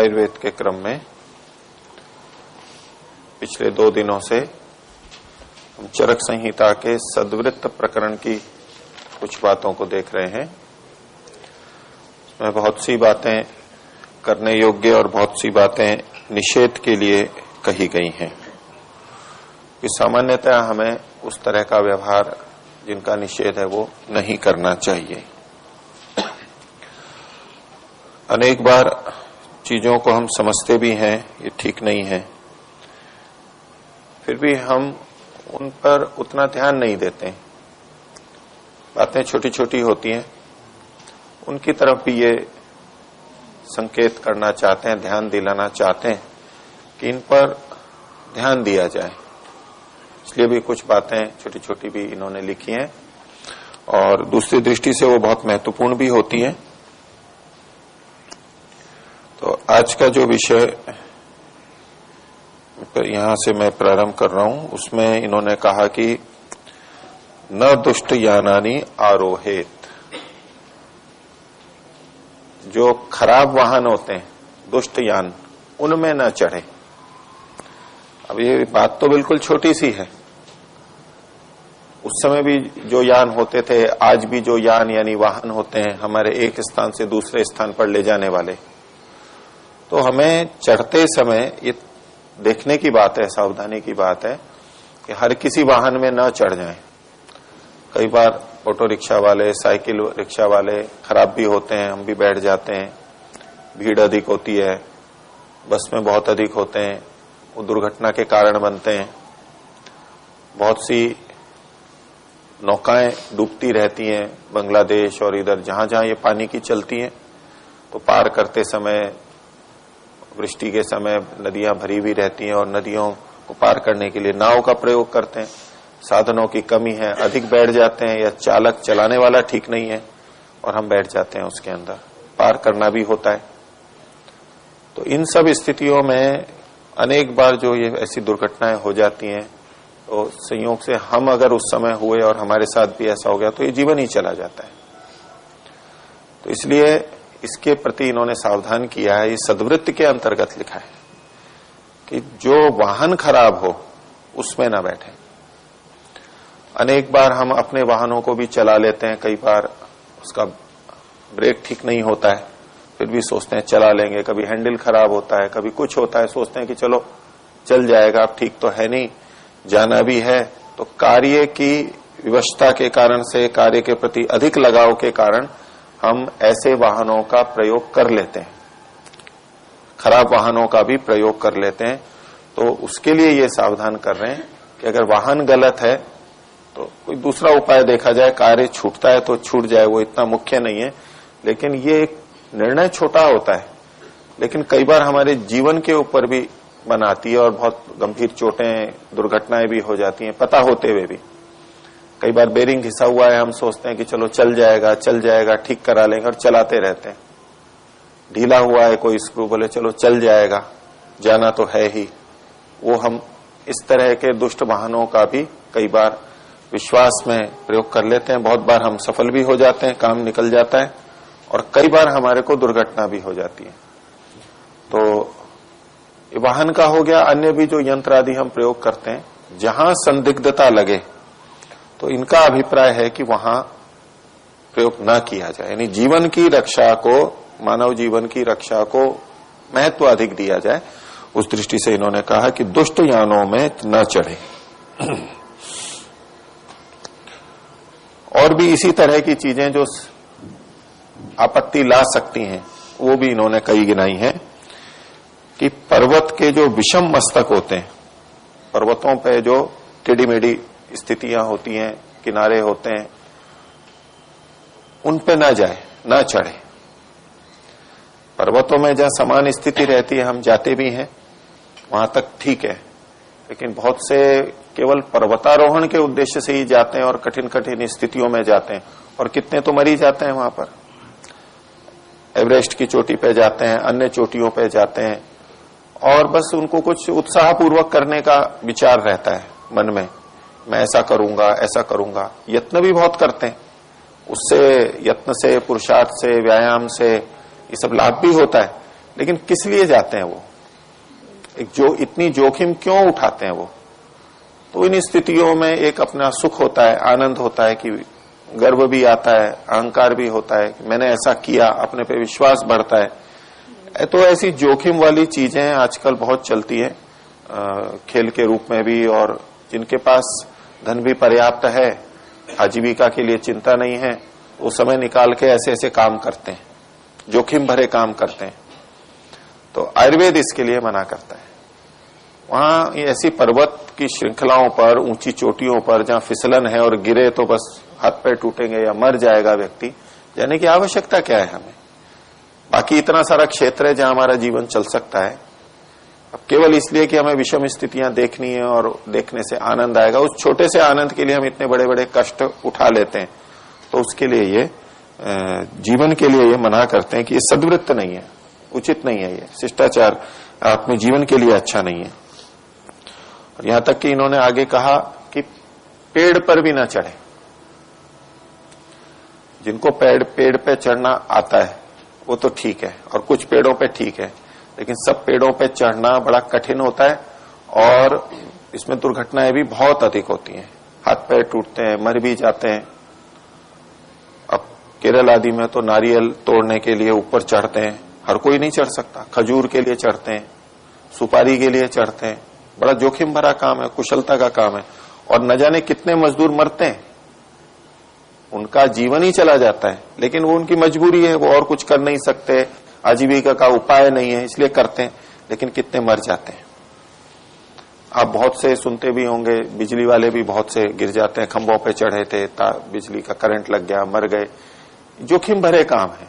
आयुर्वेद के क्रम में पिछले 2 दिनों से हम चरक संहिता के सद्वृत्त प्रकरण की कुछ बातों को देख रहे हैं। इसमें बहुत सी बातें करने योग्य और बहुत सी बातें निषेध के लिए कही गई हैं कि सामान्यतः हमें उस तरह का व्यवहार जिनका निषेध है वो नहीं करना चाहिए। अनेक बार चीजों को हम समझते भी हैं ये ठीक नहीं है, फिर भी हम उन पर उतना ध्यान नहीं देते। बातें छोटी छोटी होती हैं, उनकी तरफ भी ये संकेत करना चाहते हैं, ध्यान दिलाना चाहते हैं कि इन पर ध्यान दिया जाए। इसलिए भी कुछ बातें छोटी छोटी भी इन्होंने लिखी हैं और दूसरी दृष्टि से वो बहुत महत्वपूर्ण भी होती हैं। तो आज का जो विषय यहां से मैं प्रारंभ कर रहा हूं उसमें इन्होंने कहा कि न दुष्ट यानानि आरोहेत। जो खराब वाहन होते हैं, दुष्ट यान, उनमें न चढ़े। अब ये बात तो बिल्कुल छोटी सी है। उस समय भी जो यान होते थे, आज भी जो यान यानी वाहन होते हैं हमारे एक स्थान से दूसरे स्थान पर ले जाने वाले, तो हमें चढ़ते समय ये देखने की बात है, सावधानी की बात है कि हर किसी वाहन में न चढ़ जाएं। कई बार ऑटो रिक्शा वाले, साइकिल रिक्शा वाले खराब भी होते हैं, हम भी बैठ जाते हैं। भीड़ अधिक होती है, बस में बहुत अधिक होते हैं, वो दुर्घटना के कारण बनते हैं। बहुत सी नौकाएं डूबती रहती हैं, बांग्लादेश और इधर जहां जहां ये पानी की चलती हैं, तो पार करते समय, वृष्टि के समय नदियां भरी हुई रहती हैं और नदियों को पार करने के लिए नाव का प्रयोग करते हैं। साधनों की कमी है, अधिक बैठ जाते हैं या चालक चलाने वाला ठीक नहीं है और हम बैठ जाते हैं उसके अंदर। पार करना भी होता है। तो इन सब स्थितियों में अनेक बार जो ये ऐसी दुर्घटनाएं हो जाती हैं, तो संयोग से हम अगर उस समय हुए और हमारे साथ भी ऐसा हो गया तो ये जीवन ही चला जाता है। तो इसलिए इसके प्रति इन्होंने सावधान किया है। ये सद्वृत्त के अंतर्गत लिखा है कि जो वाहन खराब हो उसमें ना बैठे। अनेक बार हम अपने वाहनों को भी चला लेते हैं, कई बार उसका ब्रेक ठीक नहीं होता है, फिर भी सोचते हैं चला लेंगे। कभी हैंडल खराब होता है, कभी कुछ होता है, सोचते हैं कि चलो चल जाएगा, अब ठीक तो है नहीं, जाना भी है। तो कार्य की विवशता के कारण से, कार्य के प्रति अधिक लगाव के कारण हम ऐसे वाहनों का प्रयोग कर लेते हैं, खराब वाहनों का भी प्रयोग कर लेते हैं। तो उसके लिए ये सावधान कर रहे हैं कि अगर वाहन गलत है तो कोई दूसरा उपाय देखा जाए। कार्य छूटता है तो छूट जाए, वो इतना मुख्य नहीं है। लेकिन ये एक निर्णय छोटा होता है, लेकिन कई बार हमारे जीवन के ऊपर भी बनाती है और बहुत गंभीर चोटें, दुर्घटनाएं भी हो जाती हैं पता होते हुए भी। कई बार बेरिंग घिसा हुआ है, हम सोचते हैं कि चलो चल जाएगा, ठीक करा लेंगे और चलाते रहते हैं। ढीला हुआ है कोई स्क्रू, बोले चलो चल जाएगा, जाना तो है ही। वो हम इस तरह के दुष्ट वाहनों का भी कई बार विश्वास में प्रयोग कर लेते हैं। बहुत बार हम सफल भी हो जाते हैं, काम निकल जाता है, और कई बार हमारे को दुर्घटना भी हो जाती है। तो ये वाहन का हो गया। अन्य भी जो यंत्र आदि हम प्रयोग करते हैं, जहां संदिग्धता लगे तो इनका अभिप्राय है कि वहां प्रयोग न किया जाए। यानी जीवन की रक्षा को, मानव जीवन की रक्षा को महत्व अधिक दिया जाए। उस दृष्टि से इन्होंने कहा कि दुष्ट यानों में न चढ़े। और भी इसी तरह की चीजें जो आपत्ति ला सकती हैं वो भी इन्होंने कई गिनाई हैं कि पर्वत के जो विषम मस्तक होते हैं, पर्वतों पे जो टेढ़ी मेढ़ी स्थितियां होती हैं, किनारे होते हैं, उन पे ना जाए, ना चढ़े। पर्वतों में जहां समान स्थिति रहती है हम जाते भी हैं, वहां तक ठीक है। लेकिन बहुत से केवल पर्वतारोहण के उद्देश्य से ही जाते हैं और कठिन कठिन स्थितियों में जाते हैं, और कितने तो मरी जाते हैं वहां पर। एवरेस्ट की चोटी पे जाते हैं, अन्य चोटियों पे जाते हैं, और बस उनको कुछ उत्साहपूर्वक करने का विचार रहता है मन में, मैं ऐसा करूंगा। यत्न भी बहुत करते हैं, उससे यत्न से, पुरुषार्थ से, व्यायाम से ये सब लाभ भी होता है। लेकिन किस लिए जाते हैं वो, इतनी जोखिम क्यों उठाते हैं वो? तो इन स्थितियों में एक अपना सुख होता है, आनंद होता है, कि गर्व भी आता है, अहंकार भी होता है कि मैंने ऐसा किया, अपने पे विश्वास बढ़ता है। तो ऐसी जोखिम वाली चीजें आजकल बहुत चलती है, खेल के रूप में भी, और जिनके पास धन भी पर्याप्त है, आजीविका के लिए चिंता नहीं है, वो समय निकाल के ऐसे ऐसे काम करते हैं, जोखिम भरे काम करते हैं। तो आयुर्वेद इसके लिए मना करता है। वहां ऐसी पर्वत की श्रृंखलाओं पर, ऊंची चोटियों पर जहां फिसलन है और गिरे तो बस हाथ पैर टूटेंगे या मर जाएगा व्यक्ति, जाने की आवश्यकता क्या है हमें? बाकी इतना सारा क्षेत्र है जहां हमारा जीवन चल सकता है। अब केवल इसलिए कि हमें विषम स्थितियां देखनी है और देखने से आनंद आएगा, उस छोटे से आनंद के लिए हम इतने बड़े बड़े कष्ट उठा लेते हैं। तो उसके लिए ये जीवन के लिए ये मना करते हैं कि ये सद्वृत्त नहीं है, उचित नहीं है, ये शिष्टाचार आत्म जीवन के लिए अच्छा नहीं है। और यहां तक कि इन्होंने आगे कहा कि पेड़ पर भी ना चढ़े। जिनको पेड़ पे चढ़ना आता है वो तो ठीक है, और कुछ पेड़ों पे ठीक है, लेकिन सब पेड़ों पे चढ़ना बड़ा कठिन होता है और इसमें दुर्घटनाएं भी बहुत अधिक होती हैं। हाथ पैर टूटते हैं, मर भी जाते हैं। अब केरल आदि में तो नारियल तोड़ने के लिए ऊपर चढ़ते हैं, हर कोई नहीं चढ़ सकता। खजूर के लिए चढ़ते हैं, सुपारी के लिए चढ़ते हैं, बड़ा जोखिम भरा काम है, कुशलता का काम है, और न जाने कितने मजदूर मरते हैं, उनका जीवन ही चला जाता है, लेकिन वो उनकी मजबूरी है, वो और कुछ कर नहीं सकते, आजीविका का उपाय नहीं है, इसलिए करते हैं, लेकिन कितने मर जाते हैं। आप बहुत से सुनते भी होंगे, बिजली वाले भी बहुत से गिर जाते हैं, खंभों पे चढ़े थे, बिजली का करंट लग गया, मर गए। जोखिम भरे काम है।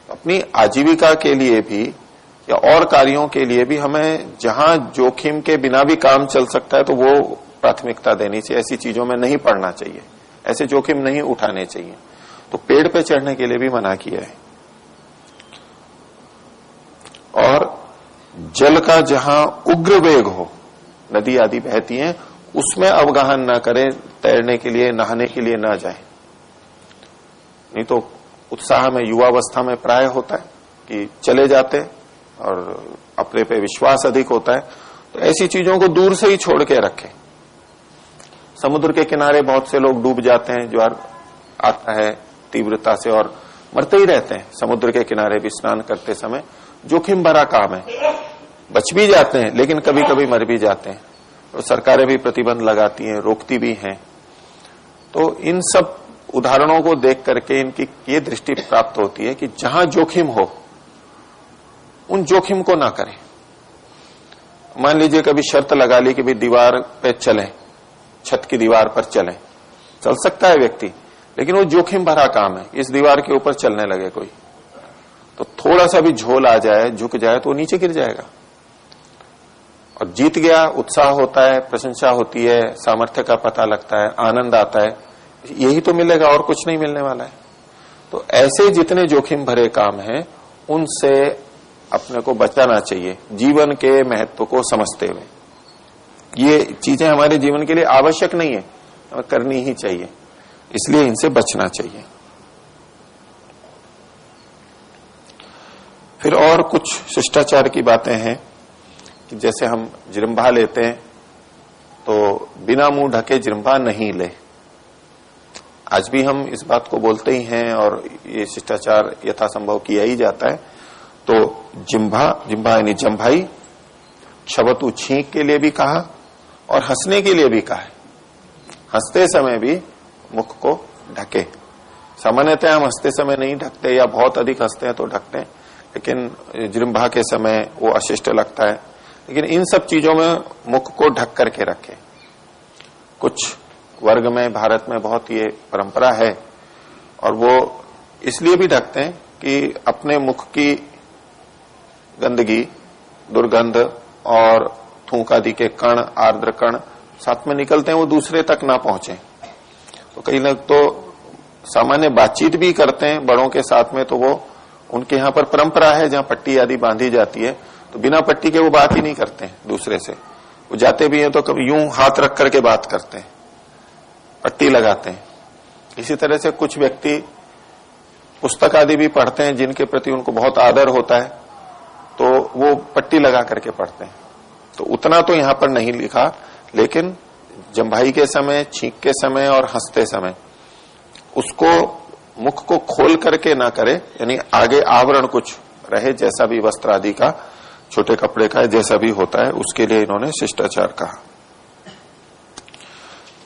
अपनी आजीविका के लिए भी या और कार्यों के लिए भी हमें जहां जोखिम के बिना भी काम चल सकता है तो वो प्राथमिकता देनी चाहिए। ऐसी चीजों में नहीं पड़ना चाहिए, ऐसे जोखिम नहीं उठाने चाहिए। तो पेड़ पे चढ़ने के लिए भी मना किया है। और जल का जहां उग्र वेग हो, नदी आदि बहती हैं, उसमें अवगाहन न करें, तैरने के लिए, नहाने के लिए ना जाए। नहीं तो उत्साह में, युवावस्था में प्राय होता है कि चले जाते और अपने पे विश्वास अधिक होता है, तो ऐसी चीजों को दूर से ही छोड़ के रखें। समुद्र के किनारे बहुत से लोग डूब जाते हैं, ज्वार आता है तीव्रता से और मरते ही रहते हैं। समुद्र के किनारे भी स्नान करते समय जोखिम भरा काम है, बच भी जाते हैं लेकिन कभी कभी मर भी जाते हैं। तो सरकारें भी प्रतिबंध लगाती हैं, रोकती भी हैं। तो इन सब उदाहरणों को देख करके इनकी ये दृष्टि प्राप्त होती है कि जहां जोखिम हो उन जोखिम को ना करें। मान लीजिए कभी शर्त लगा ली कि भाई दीवार पे चलें, छत की दीवार पर चलें, चल सकता है व्यक्ति, लेकिन वो जोखिम भरा काम है। इस दीवार के ऊपर चलने लगे कोई, तो थोड़ा सा भी झोल आ जाए, झुक जाए तो वो नीचे गिर जाएगा। और जीत गया, उत्साह होता है, प्रशंसा होती है, सामर्थ्य का पता लगता है, आनंद आता है, यही तो मिलेगा और कुछ नहीं मिलने वाला है। तो ऐसे जितने जोखिम भरे काम हैं उनसे अपने को बचाना चाहिए, जीवन के महत्व को समझते हुए। ये चीजें हमारे जीवन के लिए आवश्यक नहीं है, हमें करनी ही चाहिए, इसलिए इनसे बचना चाहिए। फिर और कुछ शिष्टाचार की बातें हैं कि जैसे हम जिरंभा लेते हैं तो बिना मुंह ढके जिरंभा नहीं ले। आज भी हम इस बात को बोलते ही हैं और ये शिष्टाचार यथासंभव किया ही जाता है। तो जिम्भा यानी जम्भाई, छबतु छींक के लिए भी कहा और हंसने के लिए भी कहा है। हंसते समय भी मुख को ढके। सामान्यतः हम हंसते समय नहीं ढकते या बहुत अधिक हंसते हैं तो ढकते हैं, लेकिन जिरंभा के समय वो अशिष्ट लगता है। लेकिन इन सब चीजों में मुख को ढक करके रखें। कुछ वर्ग में, भारत में बहुत ये परंपरा है और वो इसलिए भी ढकते हैं कि अपने मुख की गंदगी, दुर्गंध और थूक आदि के कण, आर्द्र कण साथ में निकलते हैं, वो दूसरे तक ना पहुंचे। तो कई लोग तो सामान्य बातचीत भी करते हैं बड़ों के साथ में, तो वो उनके यहाँ पर परंपरा है जहाँ पट्टी आदि बांधी जाती है, तो बिना पट्टी के वो बात ही नहीं करते हैं दूसरे से। वो जाते भी हैं तो कभी यूं हाथ रख करके बात करते हैं, पट्टी लगाते हैं। इसी तरह से कुछ व्यक्ति पुस्तक आदि भी पढ़ते हैं जिनके प्रति उनको बहुत आदर होता है, वो पट्टी लगा करके पढ़ते हैं। तो उतना तो यहां पर नहीं लिखा, लेकिन जम्भाई के समय, छींक के समय और हंसते समय उसको मुख को खोल करके ना करे, यानी आगे आवरण कुछ रहे, जैसा भी वस्त्र आदि का, छोटे कपड़े का जैसा भी होता है, उसके लिए इन्होंने शिष्टाचार कहा।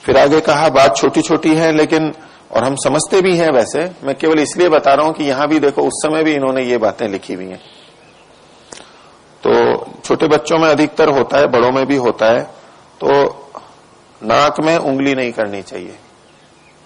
फिर आगे कहा, बात छोटी छोटी है लेकिन, और हम समझते भी हैं वैसे, मैं केवल इसलिए बता रहा हूं कि यहां भी देखो उस समय भी इन्होंने ये बातें लिखी हुई हैं। तो छोटे बच्चों में अधिकतर होता है, बड़ों में भी होता है। तो नाक में उंगली नहीं करनी चाहिए।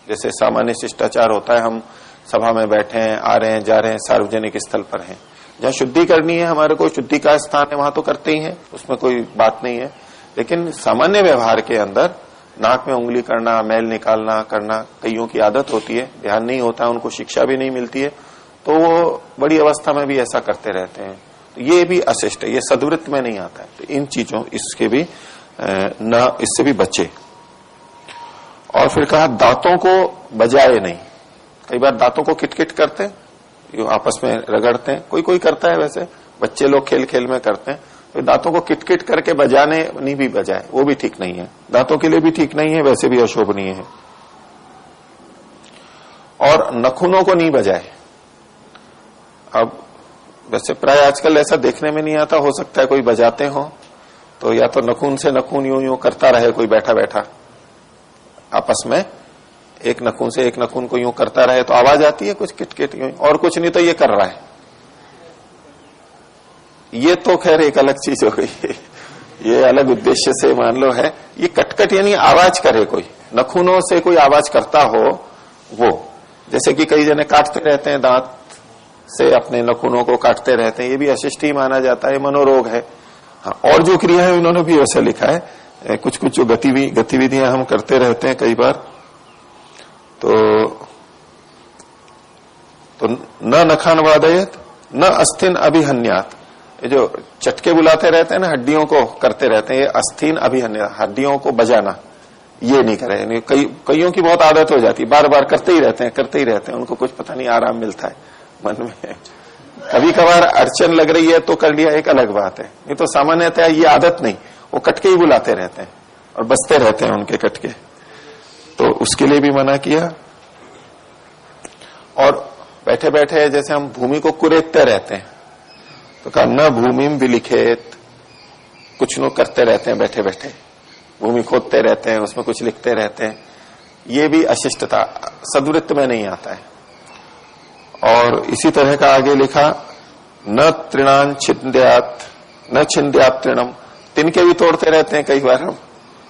जैसे सामान्य शिष्टाचार होता है, हम सभा में बैठे हैं, आ रहे हैं, जा रहे हैं, सार्वजनिक स्थल पर हैं, जहां शुद्धि करनी है, हमारे को शुद्धि का स्थान है, वहां तो करते ही हैं, उसमें कोई बात नहीं है। लेकिन सामान्य व्यवहार के अंदर नाक में उंगली करना, मैल निकालना करना, कईयों की आदत होती है, ध्यान नहीं होता, उनको शिक्षा भी नहीं मिलती है, तो वो बड़ी अवस्था में भी ऐसा करते रहते हैं। तो ये भी अशिष्ट है, ये सद्वृत्त में नहीं आता है। तो इन चीजों, इसके भी न, इससे भी बचे। और फिर कहा, दांतों को बजाए नहीं। कई बार दांतों को किटकिट करते हैं, यो आपस में रगड़ते हैं, कोई कोई करता है, वैसे बच्चे लोग खेल खेल में करते हैं। तो दांतों को किटकिट करके बजाने नहीं भी बजाए, वो भी ठीक नहीं है, दांतों के लिए भी ठीक नहीं है, वैसे भी अशोभनीय है। और नखूनों को नहीं बजाए। अब वैसे प्राय आजकल ऐसा देखने में नहीं आता, हो सकता है कोई बजाते हो तो या तो नखून से नखून यूं यूं करता रहे कोई बैठा बैठा, आपस में एक नखून से एक नखून को यूं करता रहे तो आवाज आती है कुछ किटकिट यूं, और कुछ नहीं तो ये कर रहा है। ये तो खैर एक अलग चीज हो गई, ये अलग उद्देश्य से मान लो है। ये कटकट यानी आवाज करे, कोई नखूनों से कोई आवाज करता हो, वो जैसे कि कई जने काटते रहते हैं, दांत से अपने नखूनों को काटते रहते हैं, ये भी अशिष्ट ही माना जाता है, मनोरोग है। हाँ, और जो क्रिया है उन्होंने भी वैसा लिखा है, कुछ कुछ जो गतिविधियां हम करते रहते हैं कई बार, तो न नखान वादयत न अस्थिन अभिहन्यात। ये जो चटके बुलाते रहते हैं ना, हड्डियों को करते रहते हैं, ये अस्थिन अभिहन्यात, हड्डियों को बजाना, ये नहीं करे। कईयों की बहुत आदत हो जाती है, बार बार करते ही रहते हैं, उनको कुछ पता नहीं आराम मिलता है मन में। कभी कभार अड़चन लग रही है तो कर लिया, एक अलग बात है, नहीं तो सामान्यतः ये आदत नहीं, वो कटके ही बुलाते रहते हैं और बसते रहते हैं उनके कटके, तो उसके लिए भी मना किया। और बैठे बैठे जैसे हम भूमि को कुरेदते रहते हैं, तो कहा न भूमिम विलिखेत, कुछ लोग करते रहते हैं बैठे बैठे, भूमि खोदते रहते हैं, उसमें कुछ लिखते रहते हैं, ये भी अशिष्टता, सद्वृत्त में नहीं आता है। और इसी तरह का आगे लिखा, न तृणान छिंद्यात न छिंद्यात तृणम, तिनके भी तोड़ते रहते हैं कई बार हम,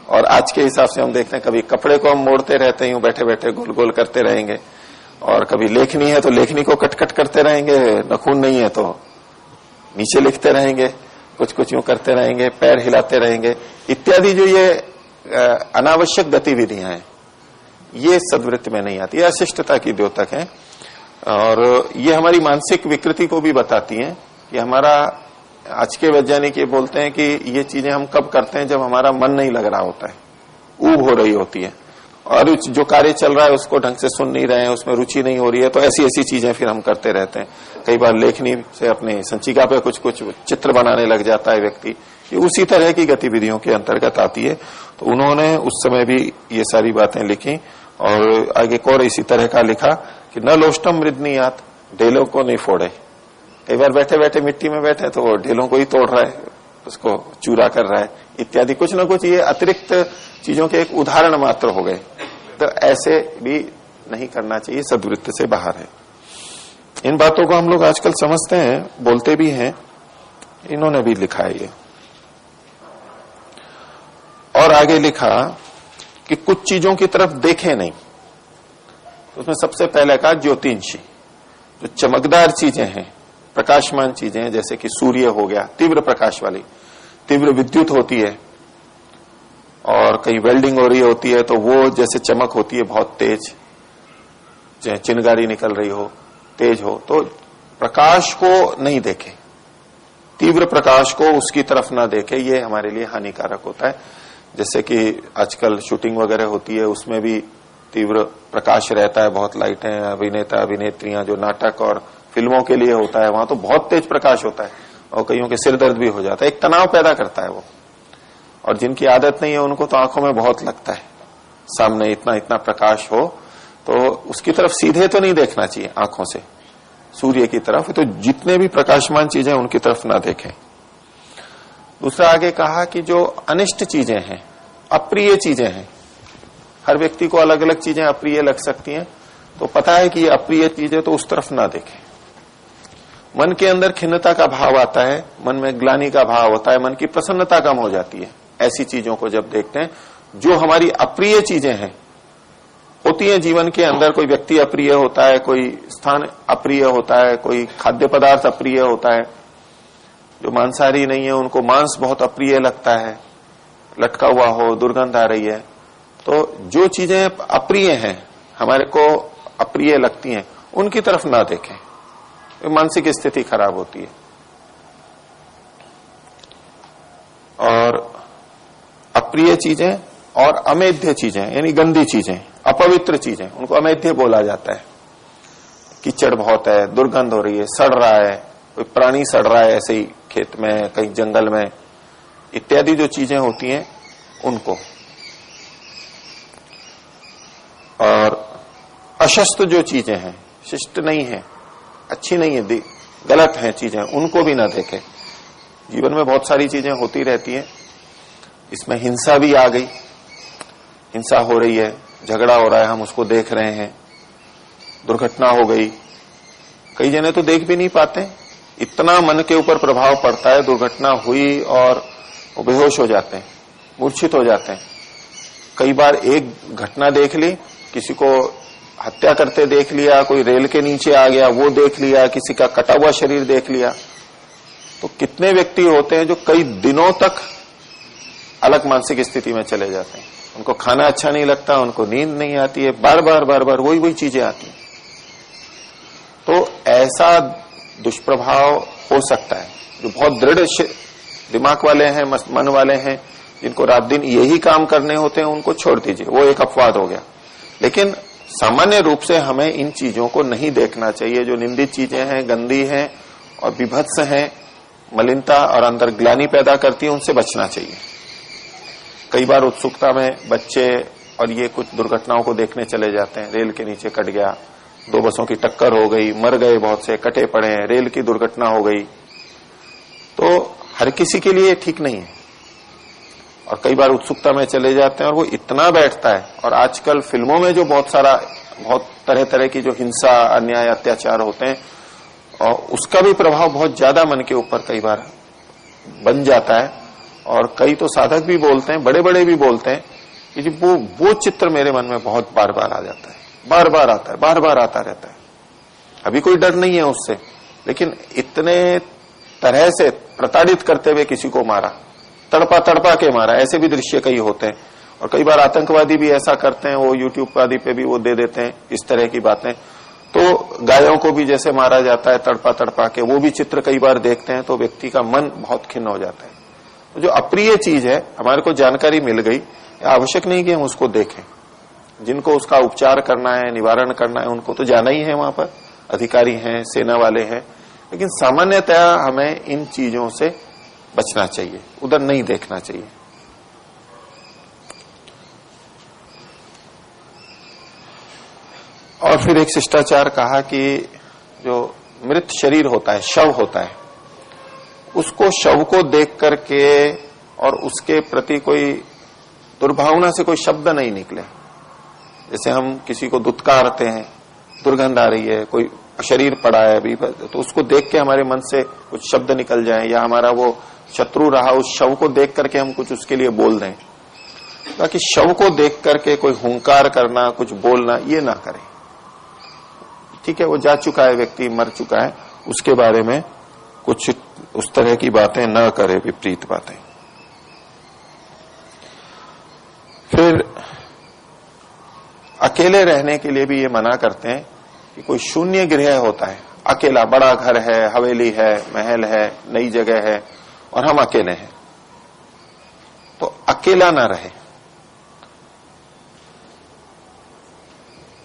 और आज के हिसाब से हम देखते हैं कभी कपड़े को हम मोड़ते रहते हैं, बैठे बैठे गोल गोल करते रहेंगे, और कभी लेखनी है तो लेखनी को कटकट करते रहेंगे, नखून नहीं है तो नीचे लिखते रहेंगे, कुछ कुछ यूं करते रहेंगे, पैर हिलाते रहेंगे इत्यादि। जो ये अनावश्यक गतिविधियां हैं, ये सद्वृत्त में नहीं आती, ये अशिष्टता की द्योतक है। और ये हमारी मानसिक विकृति को भी बताती हैं कि हमारा, आज के वैज्ञानिक ये बोलते हैं कि ये चीजें हम कब करते हैं, जब हमारा मन नहीं लग रहा होता है, ऊब हो रही होती है, और जो कार्य चल रहा है उसको ढंग से सुन नहीं रहे हैं, उसमें रुचि नहीं हो रही है, तो ऐसी ऐसी चीजें फिर हम करते रहते हैं। कई बार लेखनी से अपने संचिका पे कुछ कुछ चित्र बनाने लग जाता है व्यक्ति, ये उसी तरह की गतिविधियों के अंतर्गत आती है। तो उन्होंने उस समय भी ये सारी बातें लिखी। और आगे और इसी तरह का लिखा कि न लोष्टम मृदनीयात, ढेलों को नहीं फोड़े। कई बार बैठे बैठे मिट्टी में बैठे तो वो ढेलों को ही तोड़ रहा है, उसको चूरा कर रहा है इत्यादि, कुछ न कुछ ये अतिरिक्त चीजों के एक उदाहरण मात्र हो गए। तो ऐसे भी नहीं करना चाहिए, सद्वृत्त से बाहर है। इन बातों को हम लोग आजकल समझते हैं, बोलते भी हैं, इन्होंने भी लिखा है ये। और आगे लिखा कि कुछ चीजों की तरफ देखे नहीं। उसमें सबसे पहले कहा ज्योतिषी, जो चमकदार चीजें हैं, प्रकाशमान चीजें हैं, जैसे कि सूर्य हो गया, तीव्र प्रकाश वाली, तीव्र विद्युत होती है, और कहीं वेल्डिंग हो रही होती है तो वो जैसे चमक होती है बहुत तेज, चिनगारी निकल रही हो, तेज हो, तो प्रकाश को नहीं देखे, तीव्र प्रकाश को उसकी तरफ ना देखे, ये हमारे लिए हानिकारक होता है। जैसे कि आजकल शूटिंग वगैरह होती है, उसमें भी तीव्र प्रकाश रहता है, बहुत लाइटें, अभिनेता अभिनेत्रियां, जो नाटक और फिल्मों के लिए होता है वहां तो बहुत तेज प्रकाश होता है, और कईयों के सिर दर्द भी हो जाता है, एक तनाव पैदा करता है वो। और जिनकी आदत नहीं है उनको तो आंखों में बहुत लगता है, सामने इतना इतना प्रकाश हो तो उसकी तरफ सीधे तो नहीं देखना चाहिए आंखों से, सूर्य की तरफ, तो जितने भी प्रकाशमान चीजें उनकी तरफ ना देखें। दूसरा आगे कहा कि जो अनिष्ट चीजें हैं, अप्रिय चीजें हैं, हर व्यक्ति को अलग अलग चीजें अप्रिय लग सकती हैं, तो पता है कि ये अप्रिय चीजें तो उस तरफ ना देखें। मन के अंदर खिन्नता का भाव आता है, मन में ग्लानि का भाव होता है, मन की प्रसन्नता कम हो जाती है ऐसी चीजों को जब देखते हैं। जो हमारी अप्रिय चीजें हैं होती है जीवन के अंदर, कोई व्यक्ति अप्रिय होता है, कोई स्थान अप्रिय होता है, कोई खाद्य पदार्थ अप्रिय होता है, जो मांसाहारी नहीं है उनको मांस बहुत अप्रिय लगता है, लटका हुआ हो, दुर्गंध आ रही है। तो जो चीजें अप्रिय हैं, हमारे को अप्रिय लगती हैं, उनकी तरफ ना देखें, मानसिक स्थिति खराब होती है। और अप्रिय चीजें और अमेध्य चीजें यानी गंदी चीजें, अपवित्र चीजें, उनको अमेध्य बोला जाता है। कीचड़ बहुत है, दुर्गंध हो रही है, सड़ रहा है, कोई प्राणी सड़ रहा है ऐसे ही खेत में, कहीं जंगल में, इत्यादि जो चीजें होती हैं उनको। और अशस्त जो चीजें हैं, शिष्ट नहीं है, अच्छी नहीं है, गलत है चीजें, उनको भी ना देखें। जीवन में बहुत सारी चीजें होती रहती हैं, इसमें हिंसा भी आ गई, हिंसा हो रही है, झगड़ा हो रहा है, हम उसको देख रहे हैं, दुर्घटना हो गई, कई जने तो देख भी नहीं पाते, इतना मन के ऊपर प्रभाव पड़ता है, दुर्घटना हुई और वो बेहोश हो जाते हैं, मूर्छित हो जाते हैं। कई बार एक घटना देख ली, किसी को हत्या करते देख लिया, कोई रेल के नीचे आ गया वो देख लिया, किसी का कटा हुआ शरीर देख लिया, तो कितने व्यक्ति होते हैं जो कई दिनों तक अलग मानसिक स्थिति में चले जाते हैं, उनको खाना अच्छा नहीं लगता, उनको नींद नहीं आती है, बार बार वही चीजें आती हैं। तो ऐसा दुष्प्रभाव हो सकता है। जो बहुत दृढ़ दिमाग वाले हैं, मन वाले हैं, जिनको रात दिन यही काम करने होते हैं, उनको छोड़ दीजिए, वो एक अपवाद हो गया। लेकिन सामान्य रूप से हमें इन चीजों को नहीं देखना चाहिए, जो निंदित चीजें हैं, गंदी हैं और विभत्स हैं, मलिनता और अंदर ग्लानि पैदा करती है, उनसे बचना चाहिए। कई बार उत्सुकता में बच्चे और ये कुछ दुर्घटनाओं को देखने चले जाते हैं, रेल के नीचे कट गया, 2 बसों की टक्कर हो गई, मर गए बहुत से, कटे पड़े हैं, रेल की दुर्घटना हो गई, तो हर किसी के लिए ठीक नहीं है। और कई बार उत्सुकता में चले जाते हैं और वो इतना बैठता है। और आजकल फिल्मों में जो बहुत तरह तरह की जो हिंसा, अन्याय, अत्याचार होते हैं, और उसका भी प्रभाव बहुत ज्यादा मन के ऊपर कई बार बन जाता है। और कई तो साधक भी बोलते हैं, बड़े बड़े भी बोलते हैं कि वो चित्र मेरे मन में बहुत बार बार आ जाता है, बार बार आता है, बार बार आता रहता है। अभी कोई डर नहीं है उससे, लेकिन इतने तरह से प्रताड़ित करते हुए किसी को मारा, तड़पा के मारा, ऐसे भी दृश्य कई होते हैं। और कई बार आतंकवादी भी ऐसा करते हैं, वो यूट्यूब आदि पे भी वो दे देते हैं इस तरह की बातें। तो गायों को भी जैसे मारा जाता है तड़पा के, वो भी चित्र कई बार देखते हैं तो व्यक्ति का मन बहुत खिन्न हो जाता है। तो जो अप्रिय चीज है, हमारे को जानकारी मिल गई, आवश्यक नहीं कि हम उसको देखें। जिनको उसका उपचार करना है, निवारण करना है, उनको तो जाना ही है, वहां पर अधिकारी हैं, सेना वाले हैं। लेकिन सामान्यतया हमें इन चीजों से बचना चाहिए, उधर नहीं देखना चाहिए। और फिर एक शिष्टाचार कहा कि जो मृत शरीर होता है, शव होता है, उसको, शव को देख करके और उसके प्रति कोई दुर्भावना से कोई शब्द नहीं निकले। जैसे हम किसी को दुत्कारते हैं, दुर्गंध आ रही है, कोई शरीर पड़ा है अभी, तो उसको देख के हमारे मन से कुछ शब्द निकल जाए, या हमारा वो शत्रु रहा उस शव को देख करके हम कुछ उसके लिए बोल दें। ताकि शव को देख करके कोई हुंकार करना, कुछ बोलना, ये ना करें। ठीक है, वो जा चुका है, व्यक्ति मर चुका है, उसके बारे में कुछ उस तरह की बातें ना करें, विपरीत बातें। फिर अकेले रहने के लिए भी ये मना करते हैं कि कोई शून्य गृह होता है, अकेला, बड़ा घर है, हवेली है, महल है, नई जगह है और हम अकेले हैं, तो अकेला ना रहे,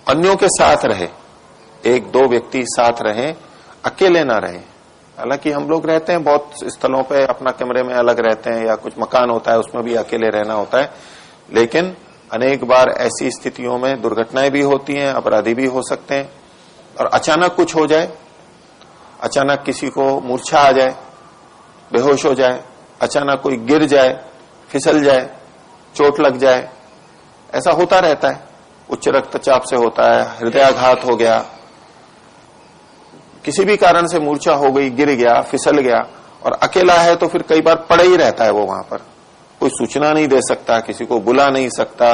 अन्यों के साथ रहे, 1-2 व्यक्ति साथ रहे, अकेले ना रहे। हालांकि हम लोग रहते हैं बहुत स्थलों पे अपना कमरे में अलग रहते हैं, या कुछ मकान होता है उसमें भी अकेले रहना होता है, लेकिन अनेक बार ऐसी स्थितियों में दुर्घटनाएं भी होती हैं, अपराधी भी हो सकते हैं, और अचानक कुछ हो जाए, अचानक किसी को मूर्छा आ जाए, बेहोश हो जाए, अचानक कोई गिर जाए, फिसल जाए, चोट लग जाए, ऐसा होता रहता है। उच्च रक्तचाप से होता है, हृदयाघात हो गया, किसी भी कारण से मूर्छा हो गई, गिर गया, फिसल गया, और अकेला है तो फिर कई बार पड़ा ही रहता है वो वहां पर, कोई सूचना नहीं दे सकता, किसी को बुला नहीं सकता,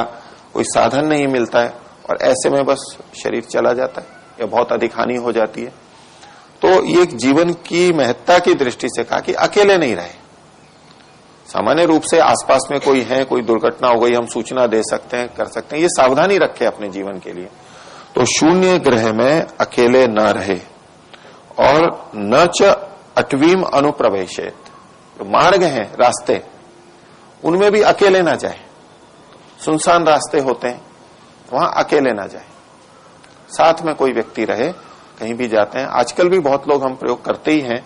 कोई साधन नहीं मिलता है, और ऐसे में बस शरीर चला जाता है या बहुत अधिक हानि हो जाती है। तो ये जीवन की महत्ता की दृष्टि से कहा कि अकेले नहीं रहे। सामान्य रूप से आसपास में कोई है, कोई दुर्घटना हो गई, हम सूचना दे सकते हैं, कर सकते हैं, ये सावधानी रखे अपने जीवन के लिए। तो शून्य ग्रह में अकेले न रहे, और न च अटवीम अनुप्रवेशित, जो मार्ग हैं, रास्ते, उनमें भी अकेले ना जाए। सुनसान रास्ते होते हैं, वहां अकेले ना जाए, साथ में कोई व्यक्ति रहे। कहीं भी जाते हैं, आजकल भी बहुत लोग हम प्रयोग करते ही हैं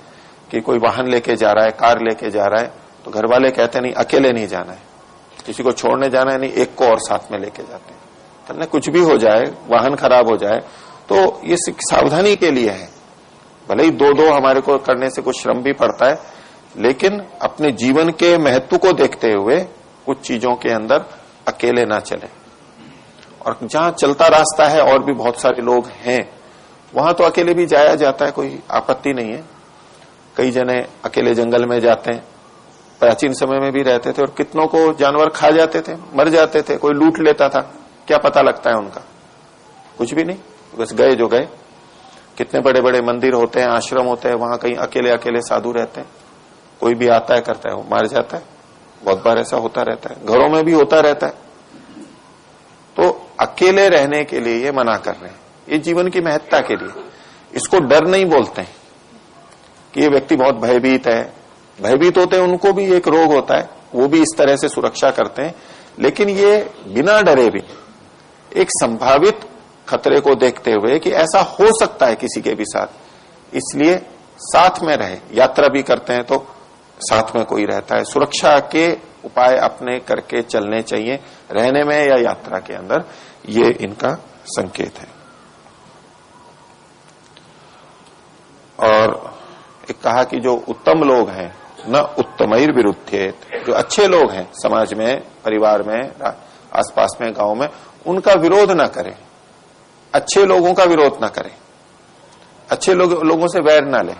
कि कोई वाहन लेके जा रहा है, कार लेके जा रहा है, तो घर वाले कहते हैं नहीं अकेले नहीं जाना है, किसी को छोड़ने जाना है नहीं, एक को और साथ में लेके जाते हैं। तो कुछ भी हो जाए, वाहन खराब हो जाए, तो ये सावधानी के लिए है। भले ही दो हमारे को करने से कुछ श्रम भी पड़ता है, लेकिन अपने जीवन के महत्व को देखते हुए कुछ चीजों के अंदर अकेले ना चले। और जहां चलता रास्ता है और भी बहुत सारे लोग हैं, वहां तो अकेले भी जाया जाता है, कोई आपत्ति नहीं है। कई जने अकेले जंगल में जाते हैं, प्राचीन समय में भी रहते थे, और कितनों को जानवर खा जाते थे, मर जाते थे, कोई लूट लेता था, क्या पता लगता है उनका, कुछ भी नहीं, बस गए जो गए। कितने बड़े बड़े मंदिर होते हैं, आश्रम होते हैं, वहां कहीं अकेले अकेले साधु रहते हैं, कोई भी आता है करता है, वो मार जाता है। बहुत बार ऐसा होता रहता है, घरों में भी होता रहता है। तो अकेले रहने के लिए ये मना कर रहे हैं, ये जीवन की महत्ता के लिए। इसको डर नहीं बोलते हैं कि ये व्यक्ति बहुत भयभीत है, भयभीत होते हैं, उनको भी एक रोग होता है, वो भी इस तरह से सुरक्षा करते हैं, लेकिन ये बिना डरे भी एक संभावित खतरे को देखते हुए कि ऐसा हो सकता है किसी के भी साथ, इसलिए साथ में रहे। यात्रा भी करते हैं तो साथ में कोई रहता है, सुरक्षा के उपाय अपने करके चलने चाहिए, रहने में या यात्रा के अंदर, ये इनका संकेत है। और एक कहा कि जो उत्तम लोग हैं, न उत्तमैर विरुद्धेत, जो अच्छे लोग हैं समाज में, परिवार में, आसपास में, गांव में, उनका विरोध ना करें, अच्छे लोगों का विरोध ना करें, अच्छे लोगों से वैर ना लें,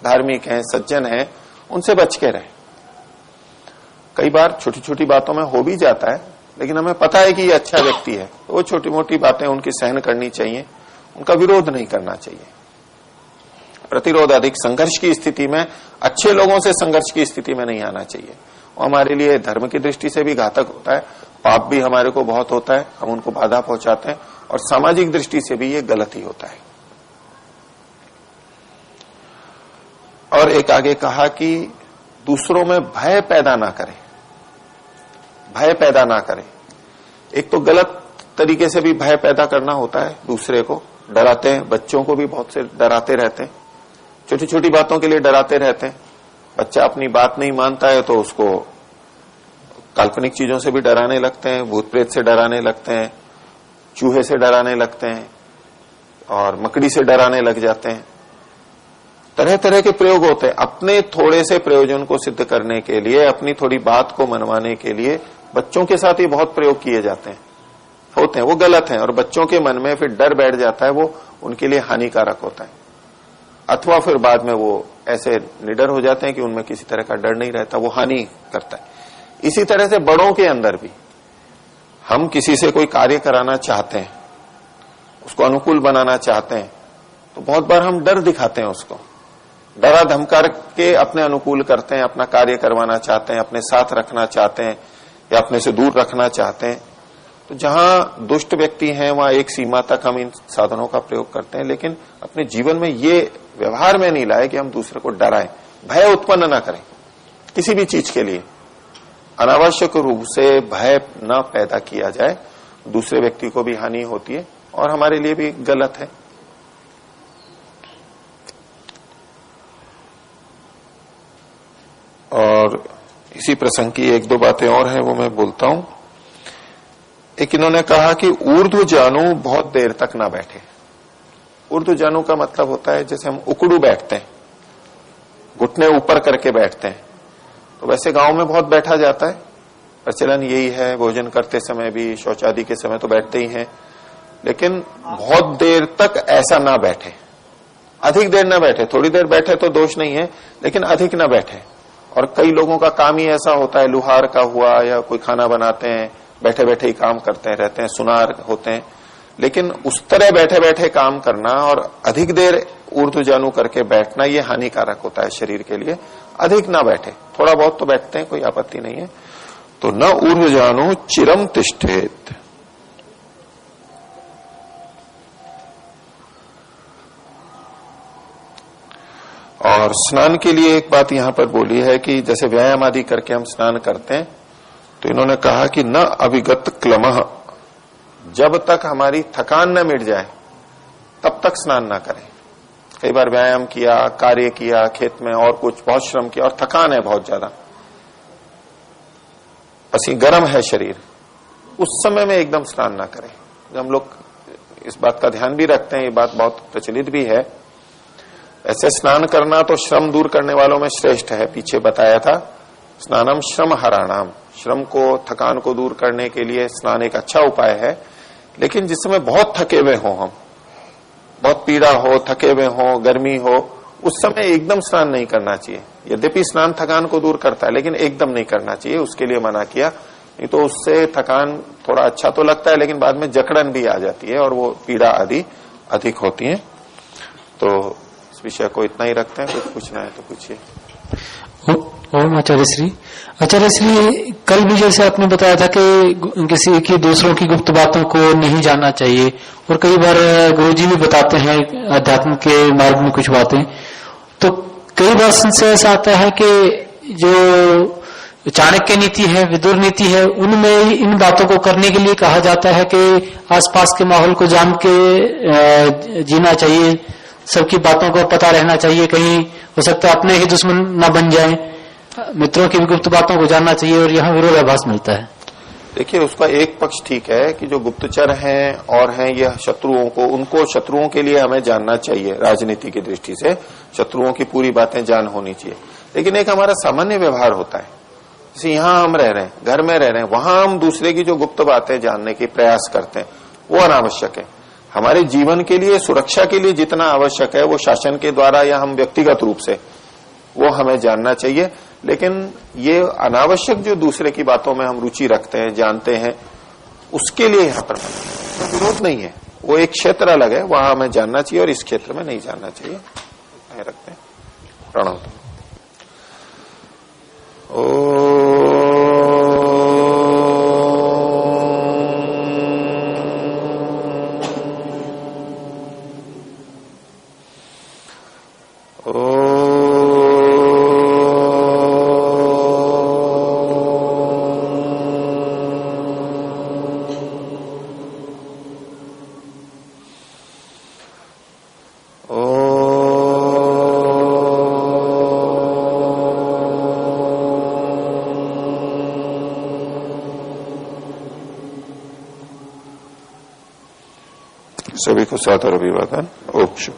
धार्मिक हैं, सज्जन हैं, उनसे बच के रहें। कई बार छोटी छोटी बातों में हो भी जाता है, लेकिन हमें पता है कि ये अच्छा व्यक्ति है, तो वो छोटी मोटी बातें उनकी सहन करनी चाहिए, उनका विरोध नहीं करना चाहिए। प्रतिरोध अधिक संघर्ष की स्थिति में, अच्छे लोगों से संघर्ष की स्थिति में नहीं आना चाहिए। वो हमारे लिए धर्म की दृष्टि से भी घातक होता है, पाप भी हमारे को बहुत होता है, हम उनको बाधा पहुंचाते हैं, और सामाजिक दृष्टि से भी ये गलत ही होता है। और एक आगे कहा कि दूसरों में भय पैदा ना करें, भय पैदा ना करें। एक तो गलत तरीके से भी भय पैदा करना होता है, दूसरे को डराते हैं, बच्चों को भी बहुत से डराते रहते हैं, छोटी छोटी बातों के लिए डराते रहते हैं। बच्चा अपनी बात नहीं मानता है तो उसको काल्पनिक चीजों से भी डराने लगते हैं, भूत प्रेत से डराने लगते हैं, चूहे से डराने लगते हैं, और मकड़ी से डराने लग जाते हैं। तरह तरह के प्रयोग होते हैं अपने थोड़े से प्रयोजन को सिद्ध करने के लिए, अपनी थोड़ी बात को मनवाने के लिए। बच्चों के साथ ये बहुत प्रयोग किए जाते हैं, होते हैं, वो गलत है, और बच्चों के मन में फिर डर बैठ जाता है, वो उनके लिए हानिकारक होता है। अथवा फिर बाद में वो ऐसे निडर हो जाते हैं कि उनमें किसी तरह का डर नहीं रहता, वो हानि करता है। इसी तरह से बड़ों के अंदर भी हम किसी से कोई कार्य कराना चाहते हैं, उसको अनुकूल बनाना चाहते हैं, तो बहुत बार हम डर दिखाते हैं, उसको डरा धमका के अपने अनुकूल करते हैं, अपना कार्य करवाना चाहते हैं, अपने साथ रखना चाहते हैं, या अपने से दूर रखना चाहते हैं। तो जहां दुष्ट व्यक्ति हैं वहां एक सीमा तक हम इन साधनों का प्रयोग करते हैं, लेकिन अपने जीवन में ये व्यवहार में नहीं लाए कि हम दूसरे को डराएं, भय उत्पन्न ना करें किसी भी चीज के लिए। अनावश्यक रूप से भय न पैदा किया जाए, दूसरे व्यक्ति को भी हानि होती है और हमारे लिए भी गलत है। इसी प्रसंग की एक दो बातें और हैं, वो मैं बोलता हूं। एक इन्होंने कहा कि ऊर्ध्व जानू बहुत देर तक ना बैठे। ऊर्ध्व जानू का मतलब होता है जैसे हम उकड़ू बैठते हैं, घुटने ऊपर करके बैठते हैं, तो वैसे गांव में बहुत बैठा जाता है, प्रचलन यही है। भोजन करते समय भी, शौच आदि के समय तो बैठते ही हैं, लेकिन बहुत देर तक ऐसा ना बैठे, अधिक देर ना बैठे। थोड़ी देर बैठे तो दोष नहीं है, लेकिन अधिक ना बैठे। और कई लोगों का काम ही ऐसा होता है, लुहार का हुआ या कोई खाना बनाते हैं, बैठे बैठे ही काम करते रहते हैं, सुनार होते हैं। लेकिन उस तरह बैठे बैठे काम करना और अधिक देर ऊर्ध्व जानू करके बैठना, ये हानिकारक होता है शरीर के लिए। अधिक ना बैठे, थोड़ा बहुत तो बैठते हैं, कोई आपत्ति नहीं है। तो न ऊर्ध्व जानू चिरम तिष्ठेत। और स्नान के लिए एक बात यहां पर बोली है कि जैसे व्यायाम आदि करके हम स्नान करते हैं, तो इन्होंने कहा कि न अविगत क्लमः, जब तक हमारी थकान न मिट जाए तब तक स्नान ना करें। कई बार व्यायाम किया, कार्य किया, खेत में और कुछ बहुत श्रम किया और थकान है बहुत ज्यादा, पसीना गर्म है शरीर, उस समय में एकदम स्नान ना करें। हम लोग इस बात का ध्यान भी रखते हैं, ये बात बहुत प्रचलित भी है। ऐसे स्नान करना तो श्रम दूर करने वालों में श्रेष्ठ है, पीछे बताया था। स्नानम श्रम हराणाम, श्रम को, थकान को दूर करने के लिए स्नान एक अच्छा उपाय है। लेकिन जिस समय बहुत थके हुए हो, हम बहुत पीड़ा हो, थके हुए हो, गर्मी हो, उस समय एकदम स्नान नहीं करना चाहिए। यद्यपि स्नान थकान को दूर करता है, लेकिन एकदम नहीं करना चाहिए, उसके लिए मना किया। नहीं तो उससे थकान थोड़ा अच्छा तो लगता है, लेकिन बाद में जकड़न भी आ जाती है और वो पीड़ा आदि अधिक होती है। तो इस विषय को इतना ही रखते हैं, कुछ पूछना है तो पूछिए। ओम आचार्य श्री। आचार्य श्री, कल भी जैसे आपने बताया था कि किसी की दूसरों की गुप्त बातों को नहीं जानना चाहिए, और कई बार गुरुजी भी बताते हैं अध्यात्म के मार्ग में कुछ बातें। तो कई बार से ऐसा आता है कि जो चाणक्य नीति है, विदुर नीति है, उनमें इन बातों को करने के लिए कहा जाता है कि आसपास के माहौल को जान के जीना चाहिए, सबकी बातों को पता रहना चाहिए, कहीं हो सकता है अपने ही दुश्मन न बन जाए, मित्रों की भी गुप्त बातों को जानना चाहिए, और यहाँ विरोधाभास मिलता है। देखिए, उसका एक पक्ष ठीक है कि जो गुप्तचर हैं और हैं यह शत्रुओं को, उनको शत्रुओं के लिए हमें जानना चाहिए। राजनीति की दृष्टि से शत्रुओं की पूरी बातें जान होनी चाहिए। लेकिन एक हमारा सामान्य व्यवहार होता है, जैसे यहाँ हम रह रहे हैं, घर में रह रहे हैं, वहां हम दूसरे की जो गुप्त बातें जानने की प्रयास करते हैं, वो अनावश्यक है। हमारे जीवन के लिए, सुरक्षा के लिए जितना आवश्यक है, वो शासन के द्वारा या हम व्यक्तिगत रूप से, वो हमें जानना चाहिए। लेकिन ये अनावश्यक जो दूसरे की बातों में हम रुचि रखते हैं, जानते हैं, उसके लिए यहाँ पर विरोध नहीं है। वो एक क्षेत्र अलग है, वहां हमें जानना चाहिए और इस क्षेत्र में नहीं जानना चाहिए। रखते हैं। प्रणव। सभी को सादर अभिवादन। ओम शुभ।